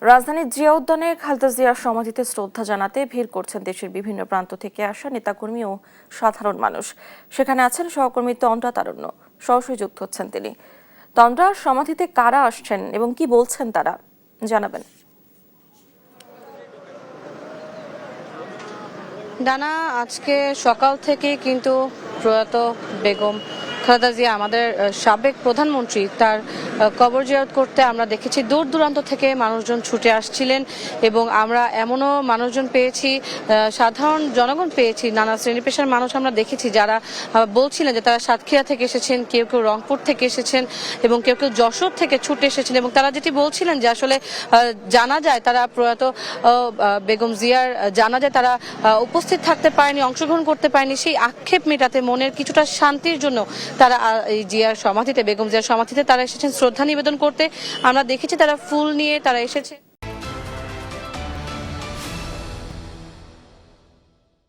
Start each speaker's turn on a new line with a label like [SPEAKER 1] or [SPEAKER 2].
[SPEAKER 1] রাজধানীর জিয়া উদ্যানে খালেদা জিয়ার সমাধিতে শ্রদ্ধা জানাতে ভিড় করছেন দেশের বিভিন্ন প্রান্ত থেকে আসা নেতাকর্মী ও সাধারণ মানুষ। সেখানে আছেন সহকর্মী তন্দ্রা তারুণ্য, সরাসরি যুক্ত হচ্ছেন তিনি। তন্দ্রার সমাধিতে কারা আসছেন এবং কি বলছেন তারা, জানাবেন।
[SPEAKER 2] ডানা, আজকে সকাল থেকে কিন্তু প্রয়াত বেগম খালেদা জিয়া, আমাদের সাবেক প্রধানমন্ত্রী, তার কবর জিয়ারত করতে আমরা দেখেছি দূর দূরান্ত থেকে মানুষজন ছুটে আসছিলেন এবং আমরা এমনও মানুষজন পেয়েছি, সাধারণ জনগণ পেয়েছি, নানা শ্রেণী পেশার মানুষ আমরা দেখেছি যারা বলছিলেন যে তারা সাতক্ষীরা থেকে এসেছেন, কেউ কেউ রংপুর থেকে এসেছেন এবং কেউ কেউ যশোর থেকে ছুটে এসেছেন এবং তারা যেটি বলছিলেন যে আসলে জানা যায় তারা প্রয়াত বেগম জিয়ার জানা যায় তারা উপস্থিত থাকতে পারেনি, অংশগ্রহণ করতে পারেনি, সেই আক্ষেপ মেটাতে মনের কিছুটা শান্তির জন্য তারা এই জিয়ার সমাধিতে, বেগম জিয়ার সমাধিতে তারা এসেছেন শ্রদ্ধা নিবেদন করতে। আমরা দেখেছি তারা ফুল নিয়ে তারা এসেছে।